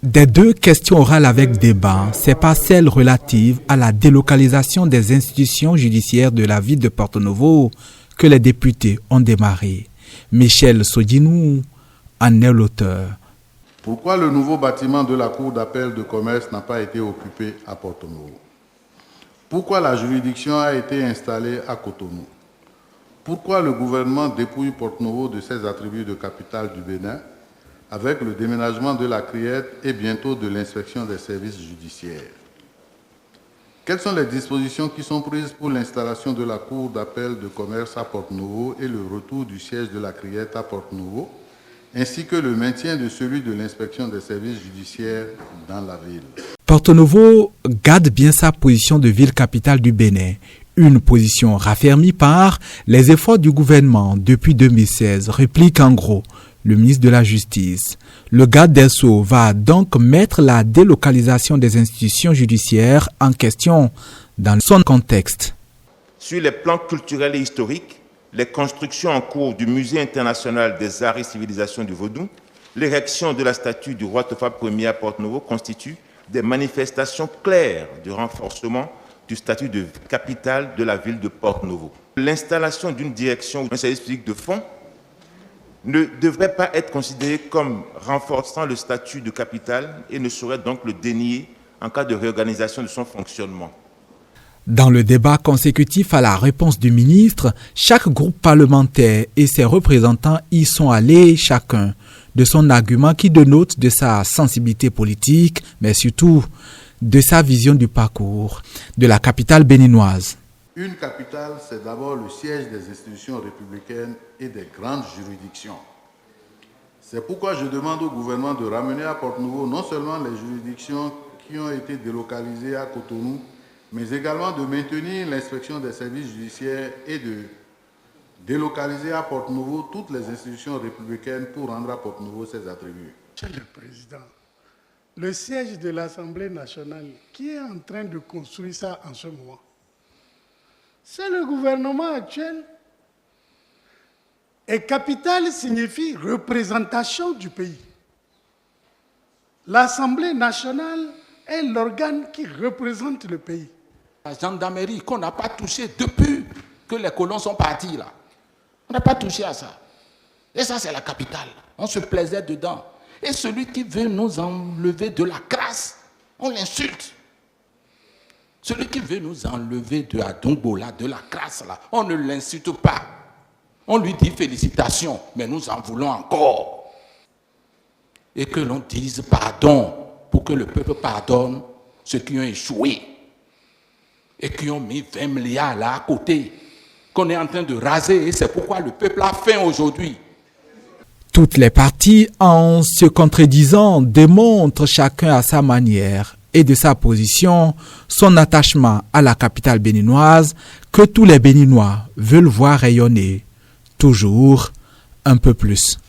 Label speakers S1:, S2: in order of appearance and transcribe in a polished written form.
S1: Des deux questions orales avec débat, c'est pas celle relative à la délocalisation des institutions judiciaires de la ville de Porto-Novo que les députés ont démarré. Michel Sodinou en est l'auteur.
S2: Pourquoi le nouveau bâtiment de la Cour d'appel de commerce n'a pas été occupé à Porto-Novo? Pourquoi la juridiction a été installée à Cotonou? Pourquoi le gouvernement dépouille Porto-Novo de ses attributs de capitale du Bénin avec le déménagement de la Criette et bientôt de l'inspection des services judiciaires? Quelles sont les dispositions qui sont prises pour l'installation de la Cour d'appel de commerce à Porto-Novo et le retour du siège de la Criette à Porto-Novo, ainsi que le maintien de celui de l'inspection des services judiciaires dans la ville?
S1: Porto-Novo garde bien sa position de ville capitale du Bénin, une position raffermie par les efforts du gouvernement depuis 2016, réplique en gros le ministre de la Justice. Le garde des Sceaux va donc mettre la délocalisation des institutions judiciaires en question dans son contexte.
S3: Sur les plans culturels et historiques, les constructions en cours du Musée international des arts et civilisations du Vaudou, l'érection de la statue du roi Tofa Ier à Porto-Novo constituent des manifestations claires du renforcement du statut de capitale de la ville de Porto-Novo. L'installation d'une direction ou d'un service public de fonds ne devrait pas être considérée comme renforçant le statut de capitale et ne saurait donc le dénier en cas de réorganisation de son fonctionnement.
S1: Dans le débat consécutif à la réponse du ministre, chaque groupe parlementaire et ses représentants y sont allés chacun de son argument qui dénote de sa sensibilité politique, mais surtout de sa vision du parcours de la capitale béninoise.
S2: Une capitale, c'est d'abord le siège des institutions républicaines et des grandes juridictions. C'est pourquoi je demande au gouvernement de ramener à Porto-Novo non seulement les juridictions qui ont été délocalisées à Cotonou, mais également de maintenir l'inspection des services judiciaires et de délocaliser à Porto-Novo toutes les institutions républicaines pour rendre à Porto-Novo ses attributs.
S4: Monsieur le Président, le siège de l'Assemblée nationale, qui est en train de construire ça en ce moment, c'est le gouvernement actuel. Et capitale signifie représentation du pays. L'Assemblée nationale est l'organe qui représente le pays.
S5: La gendarmerie qu'on n'a pas touché depuis que les colons sont partis là. On n'a pas touché à ça. Et ça, c'est la capitale. On se plaisait dedans. Et celui qui veut nous enlever de la grâce, on l'insulte. Celui qui veut nous enlever de la Dombola, de la grâce là, on ne l'insulte pas. On lui dit félicitations, mais nous en voulons encore. Et que l'on dise pardon pour que le peuple pardonne ceux qui ont échoué et qui ont mis 20 milliards là à côté, qu'on est en train de raser, et c'est pourquoi le peuple a faim aujourd'hui.
S1: Toutes les parties, en se contredisant, démontrent chacun à sa manière et de sa position son attachement à la capitale béninoise que tous les Béninois veulent voir rayonner, toujours un peu plus.